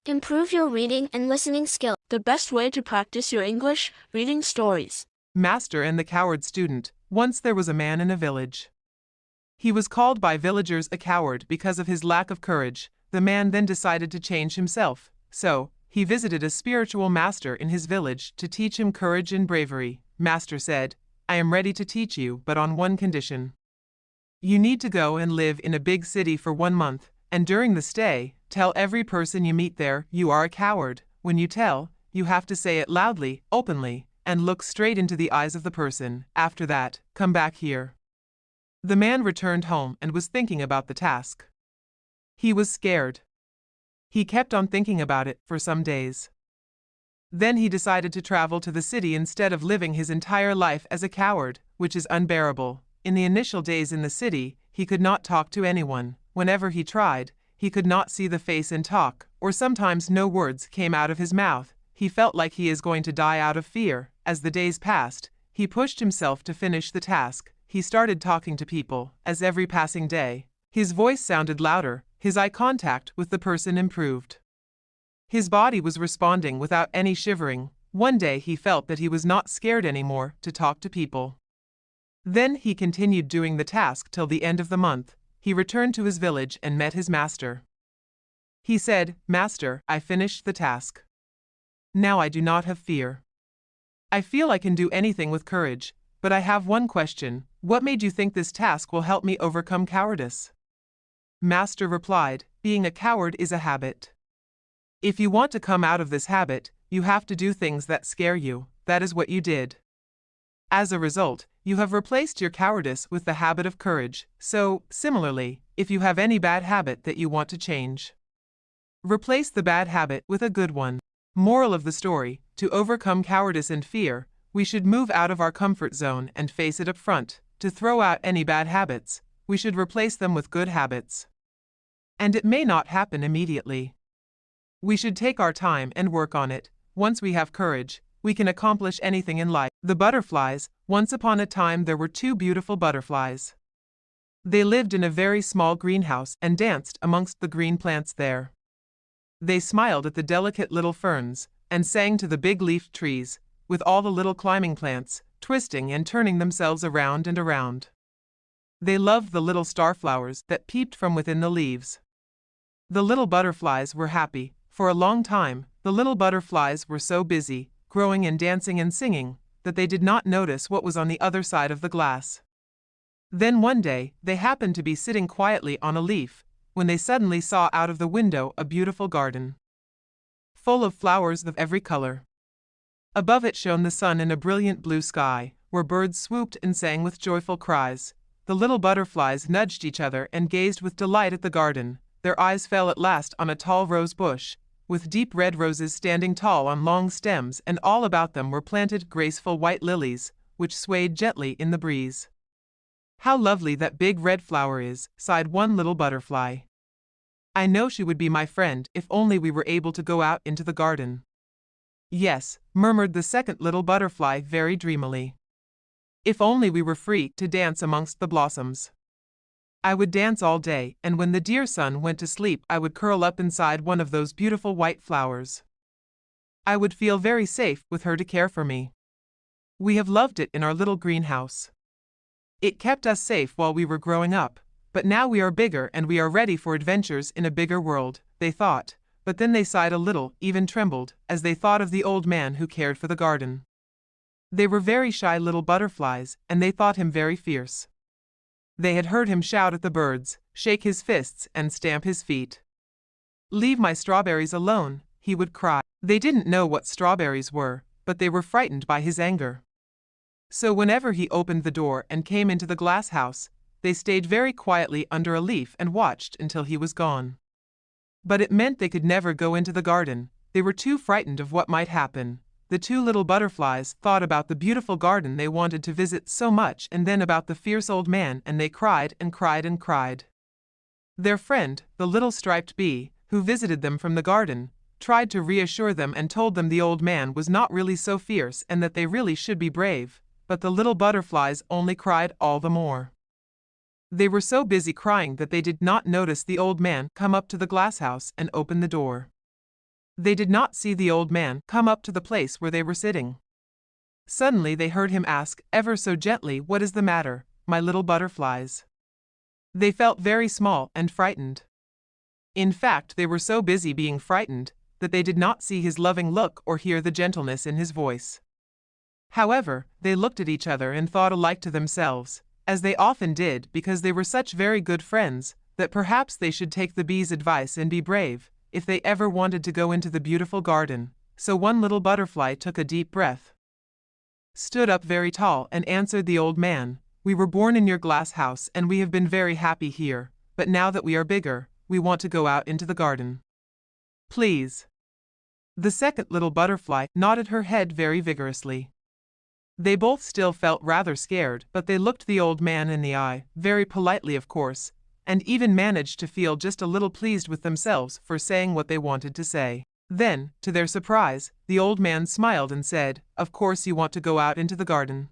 Improve your reading and listening skills. The best way to practice your English, reading stories. Master and the Coward Student. Once there was a man in a village. He was called by villagers a coward because of his lack of courage. The man then decided to change himself. So, he visited a spiritual master in his village to teach him courage and bravery. Master said, "I am ready to teach you, but on one condition. You need to go and live in a big city for 1 month, and during the stay, tell every person you meet there you are a coward. When you tell, you have to say it loudly, openly, and look straight into the eyes of the person. After that, come back here." The man returned home and was thinking about the task. He was scared. He kept on thinking about it for some days. Then he decided to travel to the city instead of living his entire life as a coward, which is unbearable. In the initial days in the city, he could not talk to anyone. Whenever he tried, he could not see the face and talk, or sometimes no words came out of his mouth. He felt like he is going to die out of fear. As the days passed, he pushed himself to finish the task. He started talking to people. As every passing day, his voice sounded louder, his eye contact with the person improved. His body was responding without any shivering. One day he felt that he was not scared anymore to talk to people. Then he continued doing the task till the end of the month. He returned to his village and met his master. He said, "Master, I finished the task. Now I do not have fear. I feel I can do anything with courage, but I have one question. What made you think this task will help me overcome cowardice?" Master replied, "Being a coward is a habit. If you want to come out of this habit, you have to do things that scare you. That is what you did. As a result, you have replaced your cowardice with the habit of courage. So, similarly, if you have any bad habit that you want to change, replace the bad habit with a good one." Moral of the story: to overcome cowardice and fear, we should move out of our comfort zone and face it up front. To throw out any bad habits, we should replace them with good habits. And it may not happen immediately. We should take our time and work on it. Once we have courage, we can accomplish anything in life. The butterflies. Once upon a time there were 2 beautiful butterflies. They lived in a very small greenhouse and danced amongst the green plants there. They smiled at the delicate little ferns and sang to the big leafed trees, with all the little climbing plants, twisting and turning themselves around and around. They loved the little starflowers that peeped from within the leaves. The little butterflies were happy. For a long time, the little butterflies were so busy, growing and dancing and singing, that they did not notice what was on the other side of the glass. Then one day, they happened to be sitting quietly on a leaf, when they suddenly saw out of the window a beautiful garden, full of flowers of every color. Above it shone the sun in a brilliant blue sky, where birds swooped and sang with joyful cries. The little butterflies nudged each other and gazed with delight at the garden. Their eyes fell at last on a tall rose bush, with deep red roses standing tall on long stems, and all about them were planted graceful white lilies, which swayed gently in the breeze. "How lovely that big red flower is," sighed one little butterfly. "I know she would be my friend if only we were able to go out into the garden." "Yes," murmured the second little butterfly very dreamily. "If only we were free to dance amongst the blossoms. I would dance all day, and when the dear sun went to sleep I would curl up inside one of those beautiful white flowers. I would feel very safe with her to care for me. We have loved it in our little greenhouse. It kept us safe while we were growing up, but now we are bigger and we are ready for adventures in a bigger world," they thought, but then they sighed a little, even trembled, as they thought of the old man who cared for the garden. They were very shy little butterflies, and they thought him very fierce. They had heard him shout at the birds, shake his fists and stamp his feet. "Leave my strawberries alone," he would cry. They didn't know what strawberries were, but they were frightened by his anger. So whenever he opened the door and came into the glass house, they stayed very quietly under a leaf and watched until he was gone. But it meant they could never go into the garden. They were too frightened of what might happen. The 2 little butterflies thought about the beautiful garden they wanted to visit so much, and then about the fierce old man, and they cried and cried and cried. Their friend, the little striped bee, who visited them from the garden, tried to reassure them and told them the old man was not really so fierce and that they really should be brave, but the little butterflies only cried all the more. They were so busy crying that they did not notice the old man come up to the glass house and open the door. They did not see the old man come up to the place where they were sitting. Suddenly they heard him ask, ever so gently, "What is the matter, my little butterflies?" They felt very small and frightened. In fact, they were so busy being frightened that they did not see his loving look or hear the gentleness in his voice. However, they looked at each other and thought alike to themselves, as they often did because they were such very good friends, that perhaps they should take the bee's advice and be brave, if they ever wanted to go into the beautiful garden. So one little butterfly took a deep breath, stood up very tall, and answered the old man, "We were born in your glass house and we have been very happy here, but now that we are bigger, we want to go out into the garden. Please." The second little butterfly nodded her head very vigorously. They both still felt rather scared, but they looked the old man in the eye, very politely of course, and even managed to feel just a little pleased with themselves for saying what they wanted to say. Then, to their surprise, the old man smiled and said, "Of course you want to go out into the garden.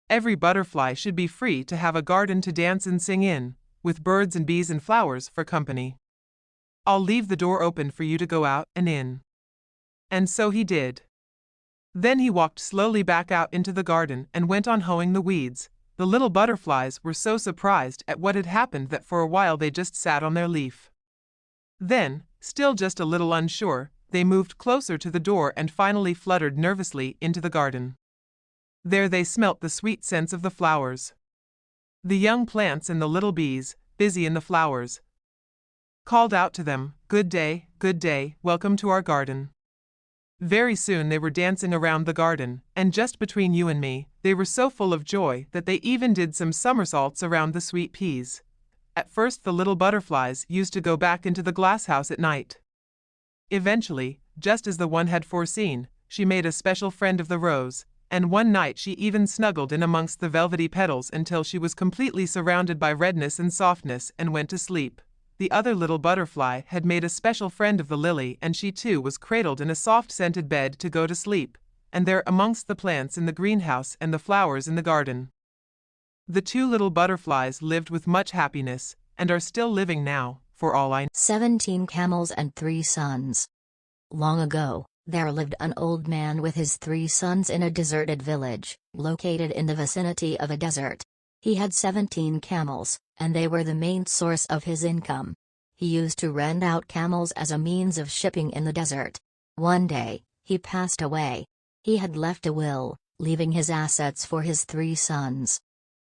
Every butterfly should be free to have a garden to dance and sing in, with birds and bees and flowers for company. I'll leave the door open for you to go out and in." And so he did. Then he walked slowly back out into the garden and went on hoeing the weeds. The little butterflies were so surprised at what had happened that for a while they just sat on their leaf. Then, still just a little unsure, they moved closer to the door and finally fluttered nervously into the garden. There they smelt the sweet scents of the flowers. The young plants and the little bees, busy in the flowers, called out to them, good day, welcome to our garden." Very soon they were dancing around the garden, and just between you and me, they were so full of joy that they even did some somersaults around the sweet peas. At first the little butterflies used to go back into the glass house at night. Eventually, just as the one had foreseen, she made a special friend of the rose, and one night she even snuggled in amongst the velvety petals until she was completely surrounded by redness and softness and went to sleep. The other little butterfly had made a special friend of the lily, and she too was cradled in a soft scented bed to go to sleep, and there amongst the plants in the greenhouse and the flowers in the garden. The two little butterflies lived with much happiness, and are still living now, for all I know. 17 camels and 3 sons. Long ago, there lived an old man with his 3 sons in a deserted village, located in the vicinity of a desert. He had 17 camels, and they were the main source of his income. He used to rent out camels as a means of shipping in the desert. One day, he passed away. He had left a will, leaving his assets for his 3 sons.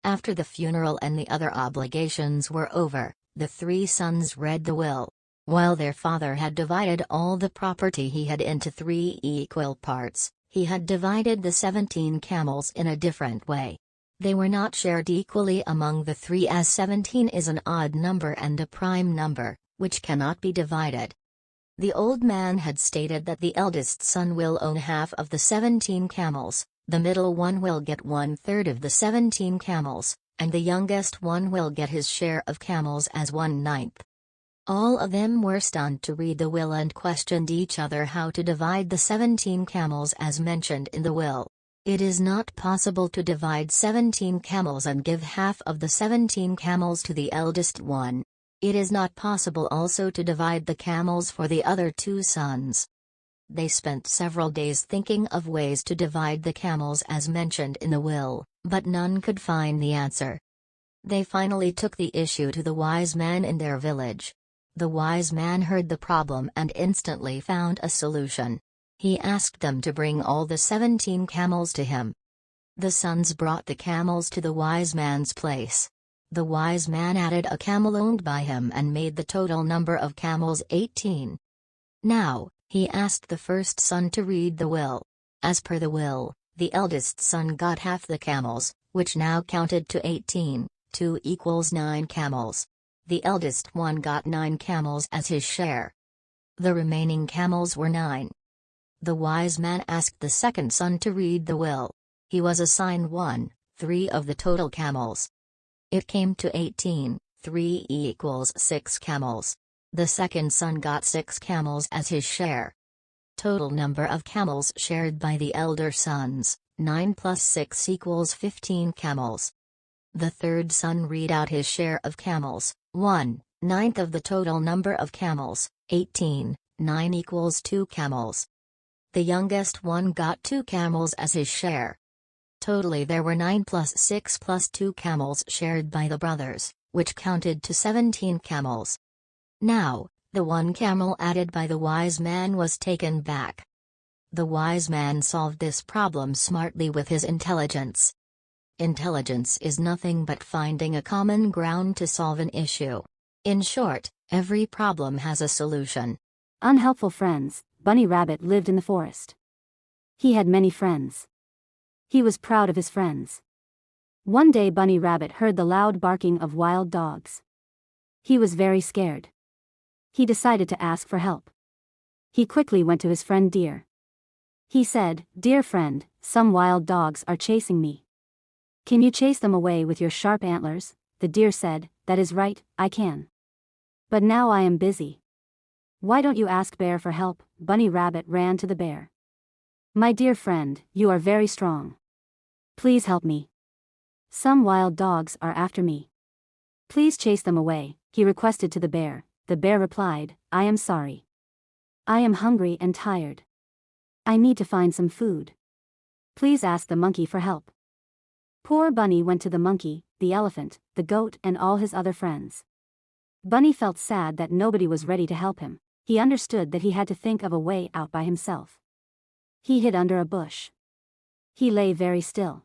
After the funeral and the other obligations were over, the 3 sons read the will. While their father had divided all the property he had into 3 equal parts, he had divided the 17 camels in a different way. They were not shared equally among the 3, as 17 is an odd number and a prime number, which cannot be divided. The old man had stated that the eldest son will own half of the 17 camels, the middle one will get 1/3 of the 17 camels, and the youngest one will get his share of camels as 1/9. All of them were stunned to read the will and questioned each other how to divide the 17 camels as mentioned in the will. It is not possible to divide 17 camels and give half of the 17 camels to the eldest one. It is not possible also to divide the camels for the other 2 sons. They spent several days thinking of ways to divide the camels as mentioned in the will, but none could find the answer. They finally took the issue to the wise man in their village. The wise man heard the problem and instantly found a solution. He asked them to bring all the 17 camels to him. The sons brought the camels to the wise man's place. The wise man added a camel owned by him and made the total number of camels 18. Now, he asked the first son to read the will. As per the will, the eldest son got half the camels, which now counted to 18, 2 equals 9 camels. The eldest one got 9 camels as his share. The remaining camels were 9. The wise man asked the second son to read the will. He was assigned 1/3 of the total camels. It came to 18, 3 equals 6 camels. The second son got 6 camels as his share. Total number of camels shared by the elder sons, 9 plus 6 equals 15 camels. The third son read out his share of camels, 1/9 of the total number of camels, 18, 9 equals 2 camels. The youngest one got 2 camels as his share. Totally there were 9 plus 6 plus 2 camels shared by the brothers, which counted to 17 camels. Now, the 1 camel added by the wise man was taken back. The wise man solved this problem smartly with his intelligence. Intelligence is nothing but finding a common ground to solve an issue. In short, every problem has a solution. Unhelpful friends. Bunny Rabbit lived in the forest. He had many friends. He was proud of his friends. One day Bunny Rabbit heard the loud barking of wild dogs. He was very scared. He decided to ask for help. He quickly went to his friend Deer. He said, "Dear friend, some wild dogs are chasing me. Can you chase them away with your sharp antlers?" The deer said, "That is right, I can. But now I am busy." "Why don't you ask Bear for help?" Bunny Rabbit ran to the bear. "My dear friend, you are very strong. Please help me. Some wild dogs are after me. Please chase them away," he requested to the bear. The bear replied, "I am sorry. I am hungry and tired. I need to find some food. Please ask the monkey for help." Poor Bunny went to the monkey, the elephant, the goat and all his other friends. Bunny felt sad that nobody was ready to help him. He understood that he had to think of a way out by himself. He hid under a bush. He lay very still.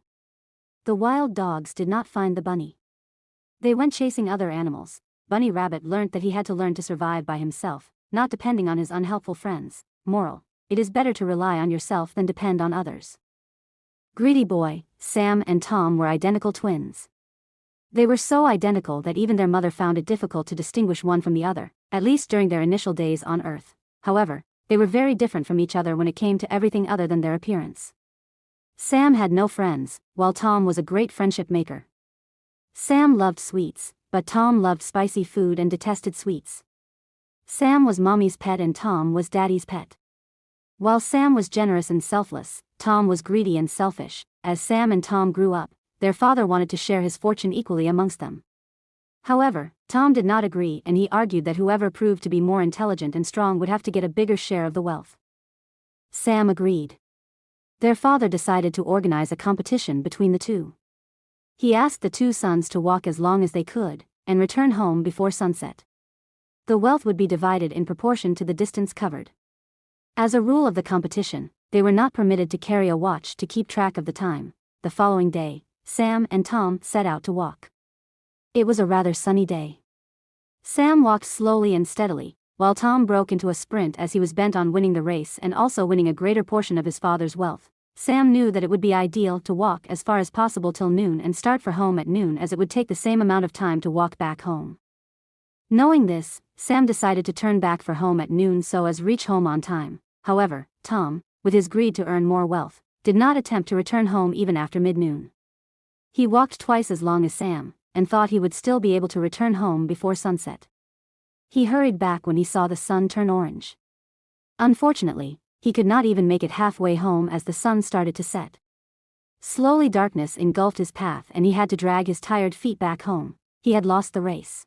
The wild dogs did not find the bunny. They went chasing other animals. Bunny Rabbit learned that he had to learn to survive by himself, not depending on his unhelpful friends. Moral: it is better to rely on yourself than depend on others. Greedy Boy, Sam and Tom were identical twins. They were so identical that even their mother found it difficult to distinguish one from the other, at least during their initial days on Earth. However, they were very different from each other when it came to everything other than their appearance. Sam had no friends, while Tom was a great friendship maker. Sam loved sweets, but Tom loved spicy food and detested sweets. Sam was Mommy's pet and Tom was Daddy's pet. While Sam was generous and selfless, Tom was greedy and selfish. As Sam and Tom grew up, their father wanted to share his fortune equally amongst them. However, Tom did not agree and he argued that whoever proved to be more intelligent and strong would have to get a bigger share of the wealth. Sam agreed. Their father decided to organize a competition between the two. He asked the 2 sons to walk as long as they could, and return home before sunset. The wealth would be divided in proportion to the distance covered. As a rule of the competition, they were not permitted to carry a watch to keep track of the time. The following day, Sam and Tom set out to walk. It was a rather sunny day. Sam walked slowly and steadily, while Tom broke into a sprint as he was bent on winning the race and also winning a greater portion of his father's wealth. Sam knew that it would be ideal to walk as far as possible till noon and start for home at noon, as it would take the same amount of time to walk back home. Knowing this, Sam decided to turn back for home at noon so as reach home on time. However, Tom, with his greed to earn more wealth, did not attempt to return home even after mid-noon. He walked twice as long as Sam, and thought he would still be able to return home before sunset. He hurried back when he saw the sun turn orange. Unfortunately, he could not even make it halfway home as the sun started to set. Slowly darkness engulfed his path and he had to drag his tired feet back home. He had lost the race.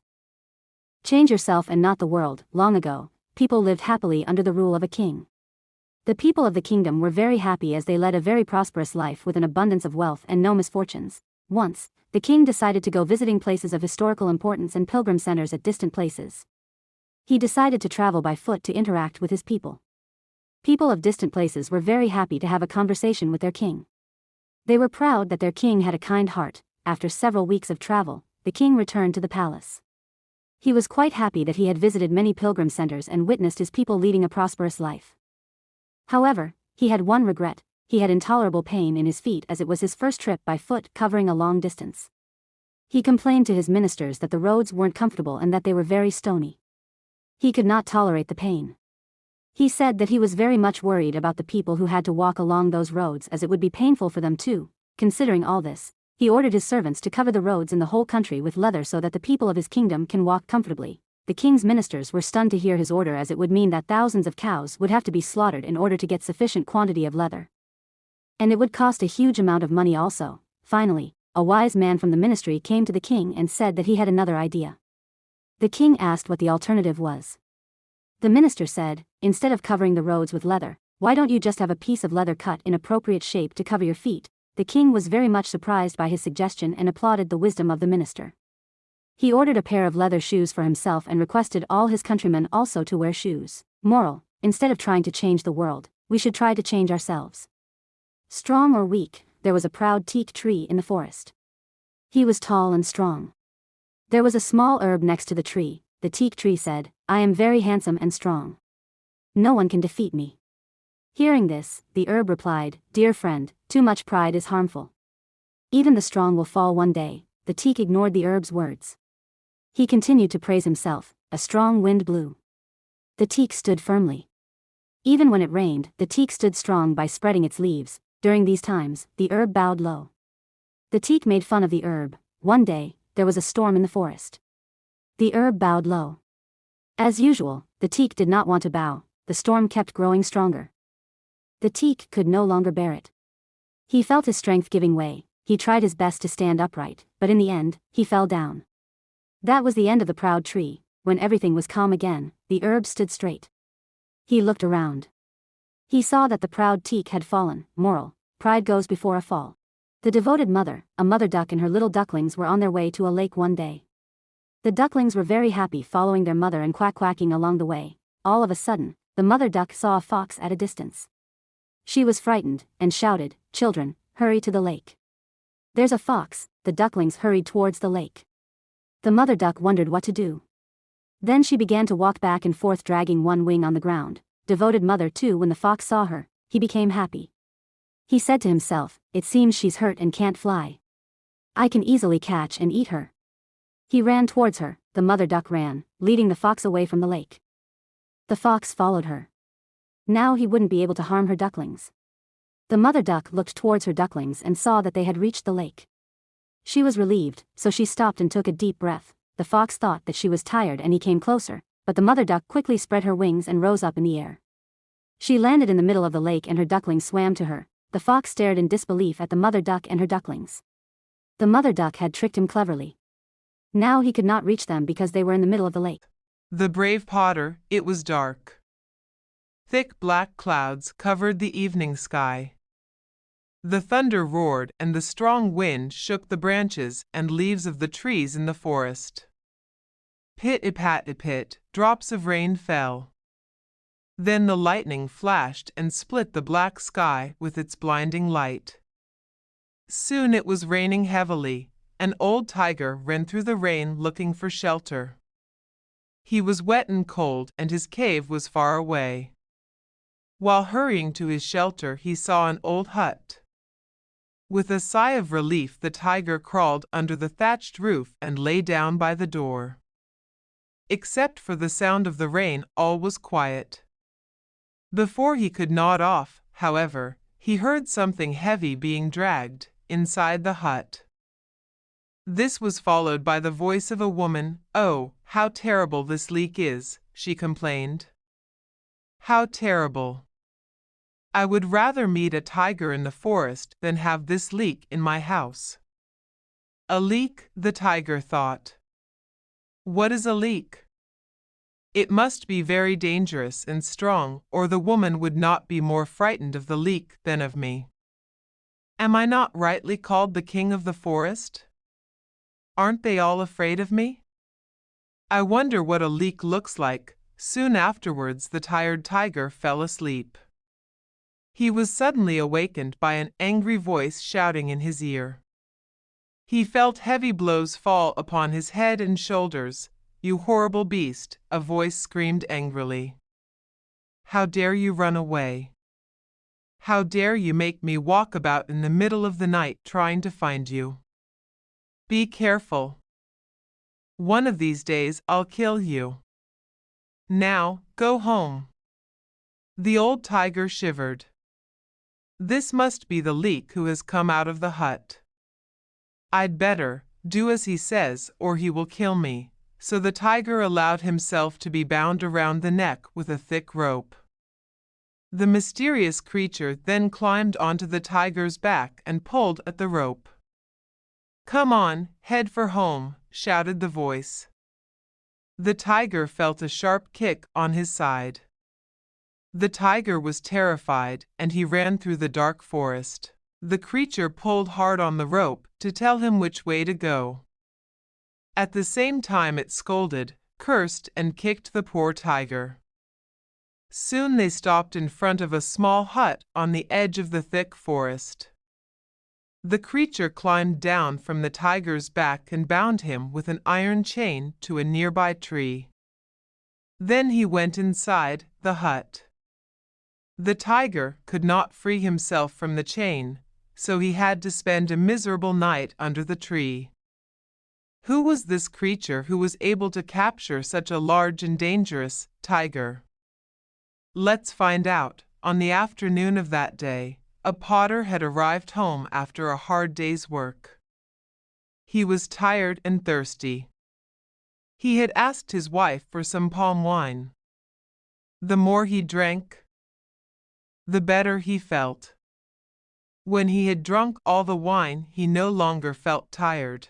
Change yourself and not the world. Long ago, people lived happily under the rule of a king. The people of the kingdom were very happy as they led a very prosperous life with an abundance of wealth and no misfortunes. Once, the king decided to go visiting places of historical importance and pilgrim centers at distant places. He decided to travel by foot to interact with his people. People of distant places were very happy to have a conversation with their king. They were proud that their king had a kind heart. After several weeks of travel, the king returned to the palace. He was quite happy that he had visited many pilgrim centers and witnessed his people leading a prosperous life. However, he had one regret: he had intolerable pain in his feet as it was his first trip by foot covering a long distance. He complained to his ministers that the roads weren't comfortable and that they were very stony. He could not tolerate the pain. He said that he was very much worried about the people who had to walk along those roads as it would be painful for them too. Considering all this, he ordered his servants to cover the roads in the whole country with leather so that the people of his kingdom can walk comfortably. The king's ministers were stunned to hear his order, as it would mean that thousands of cows would have to be slaughtered in order to get sufficient quantity of leather. And it would cost a huge amount of money also. Finally, a wise man from the ministry came to the king and said that he had another idea. The king asked what the alternative was. The minister said, instead of covering the roads with leather, why don't you just have a piece of leather cut in appropriate shape to cover your feet? The king was very much surprised by his suggestion and applauded the wisdom of the minister. He ordered a pair of leather shoes for himself and requested all his countrymen also to wear shoes. Moral: instead of trying to change the world, we should try to change ourselves. Strong or weak, there was a proud teak tree in the forest. He was tall and strong. There was a small herb next to the tree. The teak tree said, I am very handsome and strong. No one can defeat me. Hearing this, the herb replied, Dear friend, too much pride is harmful. Even the strong will fall one day. The teak ignored the herb's words. He continued to praise himself. A strong wind blew. The teak stood firmly. Even when it rained, the teak stood strong by spreading its leaves. During these times, the herb bowed low. The teak made fun of the herb. One day, there was a storm in the forest. The herb bowed low. As usual, the teak did not want to bow. The storm kept growing stronger. The teak could no longer bear it. He felt his strength giving way. He tried his best to stand upright, but in the end, he fell down. That was the end of the proud tree. When everything was calm again, the herb stood straight. He looked around. He saw that the proud teak had fallen. Moral: pride goes before a fall. The devoted mother, a mother duck and her little ducklings were on their way to a lake one day. The ducklings were very happy following their mother and quacking along the way. All of a sudden, the mother duck saw a fox at a distance. She was frightened, and shouted, Children, hurry to the lake. There's a fox. The ducklings hurried towards the lake. The mother duck wondered what to do. Then she began to walk back and forth dragging one wing on the ground. Devoted mother too. When the fox saw her, he became happy. He said to himself, It seems she's hurt and can't fly. I can easily catch and eat her. He ran towards her. The mother duck ran, leading the fox away from the lake. The fox followed her. Now he wouldn't be able to harm her ducklings. The mother duck looked towards her ducklings and saw that they had reached the lake. She was relieved, so she stopped and took a deep breath. The fox thought that she was tired and he came closer, but the mother duck quickly spread her wings and rose up in the air. She landed in the middle of the lake and her ducklings swam to her. The fox stared in disbelief at the mother duck and her ducklings. The mother duck had tricked him cleverly. Now he could not reach them because they were in the middle of the lake. The brave potter. It was dark. Thick black clouds covered the evening sky. The thunder roared and the strong wind shook the branches and leaves of the trees in the forest. Pit-a-pat-a-pit, drops of rain fell. Then the lightning flashed and split the black sky with its blinding light. Soon it was raining heavily. An old tiger ran through the rain looking for shelter. He was wet and cold and his cave was far away. While hurrying to his shelter, he saw an old hut. With a sigh of relief, the tiger crawled under the thatched roof and lay down by the door. Except for the sound of the rain, all was quiet. Before he could nod off, however, he heard something heavy being dragged inside the hut. This was followed by the voice of a woman. Oh, how terrible this leak is, she complained. How terrible. I would rather meet a tiger in the forest than have this leak in my house. A leak, the tiger thought. What is a leak? It must be very dangerous and strong, or the woman would not be more frightened of the leak than of me. Am I not rightly called the king of the forest? Aren't they all afraid of me? I wonder what a leak looks like. Soon afterwards the tired tiger fell asleep. He was suddenly awakened by an angry voice shouting in his ear. He felt heavy blows fall upon his head and shoulders. You horrible beast, a voice screamed angrily. How dare you run away? How dare you make me walk about in the middle of the night trying to find you? Be careful. One of these days I'll kill you. Now, go home. The old tiger shivered. This must be the leak who has come out of the hut. I'd better do as he says or he will kill me. So the tiger allowed himself to be bound around the neck with a thick rope. The mysterious creature then climbed onto the tiger's back and pulled at the rope. Come on, head for home, shouted the voice. The tiger felt a sharp kick on his side. The tiger was terrified, and he ran through the dark forest. The creature pulled hard on the rope to tell him which way to go. At the same time it scolded, cursed, and kicked the poor tiger. Soon they stopped in front of a small hut on the edge of the thick forest. The creature climbed down from the tiger's back and bound him with an iron chain to a nearby tree. Then he went inside the hut. The tiger could not free himself from the chain, so he had to spend a miserable night under the tree. Who was this creature who was able to capture such a large and dangerous tiger? Let's find out. On the afternoon of that day, a potter had arrived home after a hard day's work. He was tired and thirsty. He had asked his wife for some palm wine. The more he drank, the better he felt. When he had drunk all the wine, he no longer felt tired.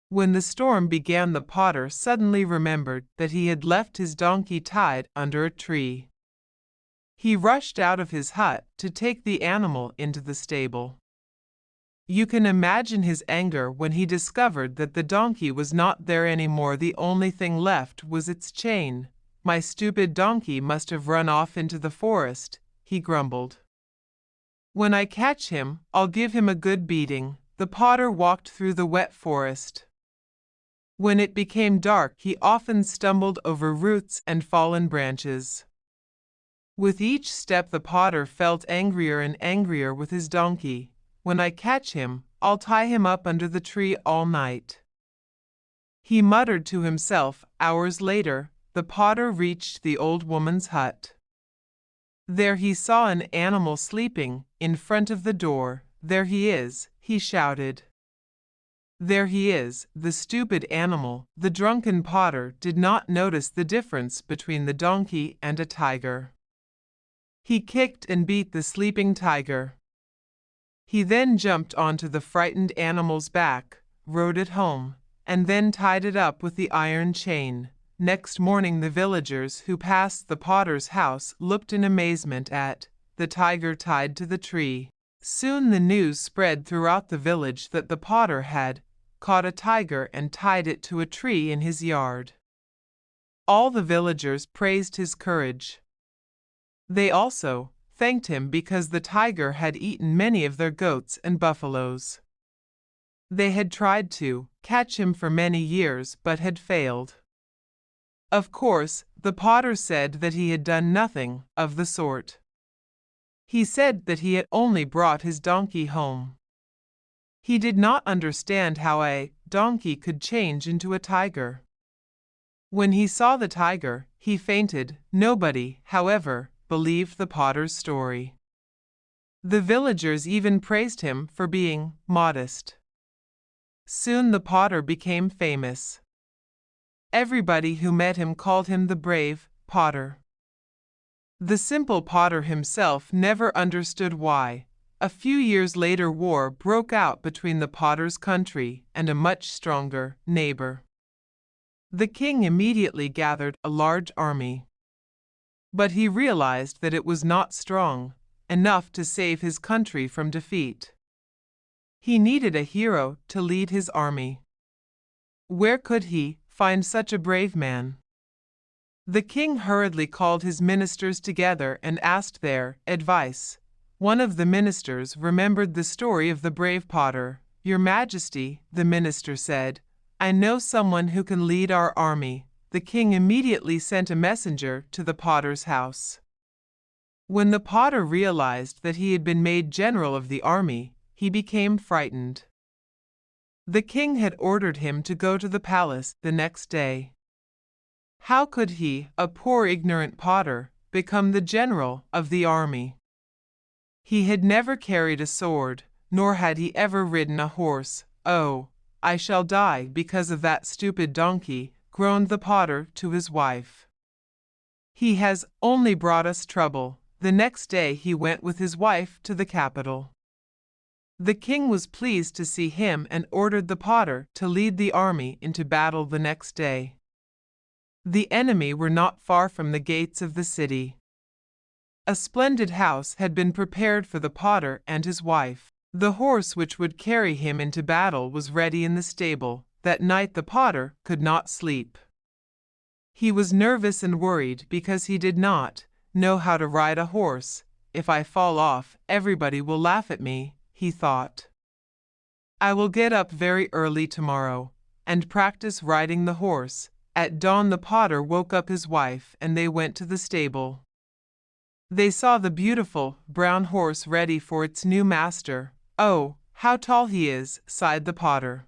When the storm began, the potter suddenly remembered that he had left his donkey tied under a tree. He rushed out of his hut to take the animal into the stable. You can imagine his anger when he discovered that the donkey was not there anymore. The only thing left was its chain. "My stupid donkey must have run off into the forest," he grumbled. "When I catch him, I'll give him a good beating." The potter walked through the wet forest. When it became dark, he often stumbled over roots and fallen branches. With each step, the potter felt angrier and angrier with his donkey. "When I catch him, I'll tie him up under the tree all night," he muttered to himself. Hours later, the potter reached the old woman's hut. There he saw an animal sleeping in front of the door. "There he is," he shouted. "There he is, the stupid animal." The drunken potter did not notice the difference between the donkey and a tiger. He kicked and beat the sleeping tiger. He then jumped onto the frightened animal's back, rode it home, and then tied it up with the iron chain. Next morning, the villagers who passed the potter's house looked in amazement at the tiger tied to the tree. Soon the news spread throughout the village that the potter had caught a tiger and tied it to a tree in his yard. All the villagers praised his courage. They also thanked him because the tiger had eaten many of their goats and buffaloes. They had tried to catch him for many years but had failed. Of course, the potter said that he had done nothing of the sort. He said that he had only brought his donkey home. He did not understand how a donkey could change into a tiger. When he saw the tiger, he fainted. Nobody, however, believed the potter's story. The villagers even praised him for being modest. Soon the potter became famous. Everybody who met him called him the brave potter. The simple potter himself never understood why. A few years later, war broke out between the potter's country and a much stronger neighbor. The king immediately gathered a large army. But he realized that it was not strong enough to save his country from defeat. He needed a hero to lead his army. Where could he find such a brave man? The king hurriedly called his ministers together and asked their advice. One of the ministers remembered the story of the brave potter. "Your Majesty," the minister said, "I know someone who can lead our army." The king immediately sent a messenger to the potter's house. When the potter realized that he had been made general of the army, he became frightened. The king had ordered him to go to the palace the next day. How could he, a poor ignorant potter, become the general of the army? He had never carried a sword, nor had he ever ridden a horse. "Oh, I shall die because of that stupid donkey," groaned the potter to his wife. "He has only brought us trouble." The next day he went with his wife to the capital. The king was pleased to see him and ordered the potter to lead the army into battle the next day. The enemy were not far from the gates of the city. A splendid house had been prepared for the potter and his wife. The horse which would carry him into battle was ready in the stable. That night the potter could not sleep. He was nervous and worried because he did not know how to ride a horse. If I fall off, everybody will laugh at me, he thought. I will get up very early tomorrow and practice riding the horse. At dawn the potter woke up his wife and they went to the stable. They saw the beautiful brown horse ready for its new master. Oh, how tall he is, sighed the potter.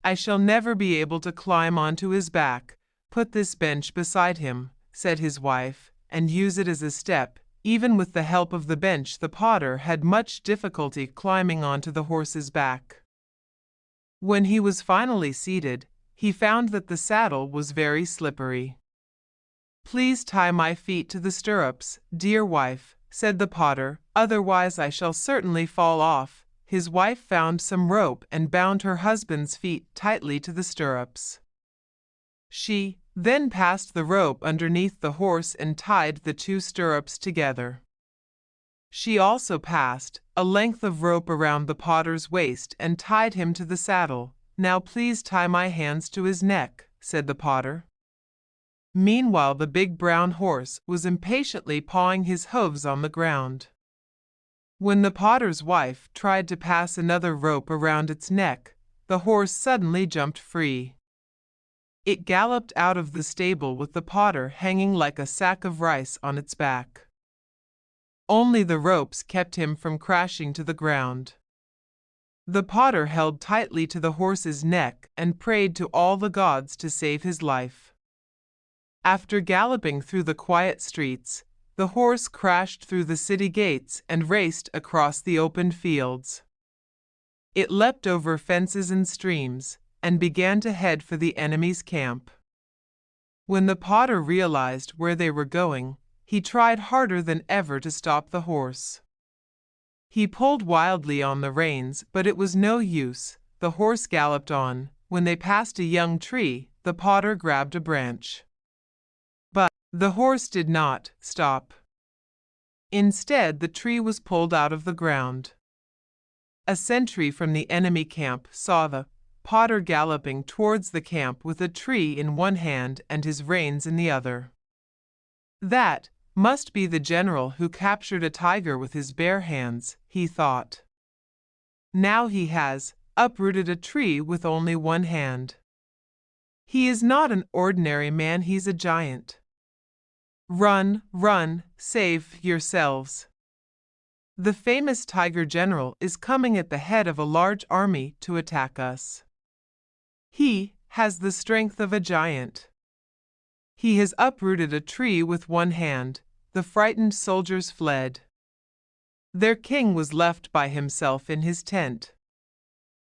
I shall never be able to climb onto his back. Put this bench beside him, said his wife, and use it as a step. Even with the help of the bench, the potter had much difficulty climbing onto the horse's back. When he was finally seated, he found that the saddle was very slippery. Please tie my feet to the stirrups, dear wife, said the potter, otherwise I shall certainly fall off. His wife found some rope and bound her husband's feet tightly to the stirrups. She then passed the rope underneath the horse and tied the two stirrups together. She also passed a length of rope around the potter's waist and tied him to the saddle. Now please tie my hands to his neck, said the potter. Meanwhile the big brown horse was impatiently pawing his hooves on the ground. When the potter's wife tried to pass another rope around its neck, the horse suddenly jumped free. It galloped out of the stable with the potter hanging like a sack of rice on its back. Only the ropes kept him from crashing to the ground. The potter held tightly to the horse's neck and prayed to all the gods to save his life. After galloping through the quiet streets, the horse crashed through the city gates and raced across the open fields. It leapt over fences and streams and began to head for the enemy's camp. When the potter realized where they were going, he tried harder than ever to stop the horse. He pulled wildly on the reins, but it was no use. The horse galloped on. When they passed a young tree, the potter grabbed a branch. But the horse did not stop. Instead, the tree was pulled out of the ground. A sentry from the enemy camp saw the potter galloping towards the camp with a tree in one hand and his reins in the other. That must be the general who captured a tiger with his bare hands, he thought. Now he has uprooted a tree with only one hand. He is not an ordinary man, he's a giant. Run, run, save yourselves. The famous tiger general is coming at the head of a large army to attack us. He has the strength of a giant. He has uprooted a tree with one hand. The frightened soldiers fled. Their king was left by himself in his tent.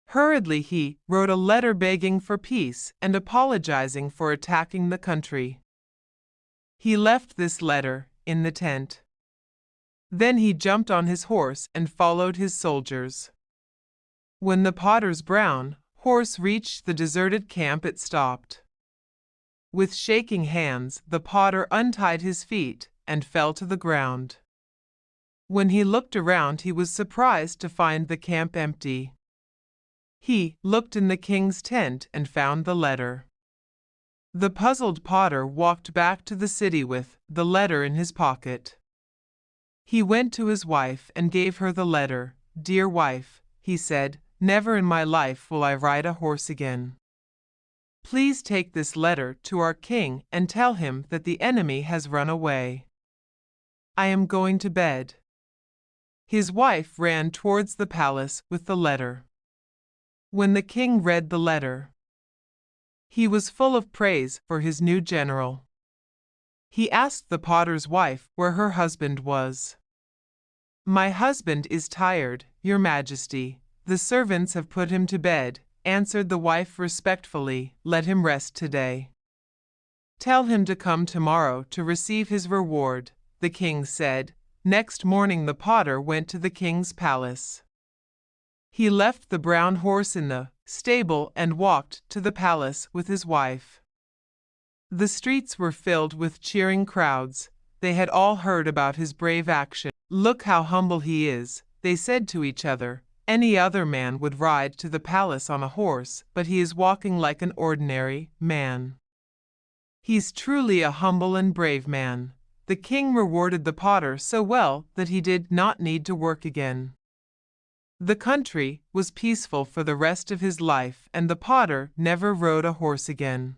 Hurriedly he wrote a letter begging for peace and apologizing for attacking the country. He left this letter in the tent. Then he jumped on his horse and followed his soldiers. When the potter's brown horse reached the deserted camp, it stopped. With shaking hands, the potter untied his feet and fell to the ground. When he looked around, he was surprised to find the camp empty. He looked in the king's tent and found the letter. The puzzled potter walked back to the city with the letter in his pocket. He went to his wife and gave her the letter. Dear wife, he said, never in my life will I ride a horse again. Please take this letter to our king and tell him that the enemy has run away. I am going to bed. His wife ran towards the palace with the letter. When the king read the letter, he was full of praise for his new general. He asked the potter's wife where her husband was. My husband is tired, your majesty. The servants have put him to bed, answered the wife respectfully. Let him rest today. Tell him to come tomorrow to receive his reward, the king said. Next morning the potter went to the king's palace. He left the brown horse in the stable and walked to the palace with his wife. The streets were filled with cheering crowds. They had all heard about his brave action. "Look how humble he is," they said to each other. "Any other man would ride to the palace on a horse, but he is walking like an ordinary man. He's truly a humble and brave man." The king rewarded the potter so well that he did not need to work again. The country was peaceful for the rest of his life, and the potter never rode a horse again.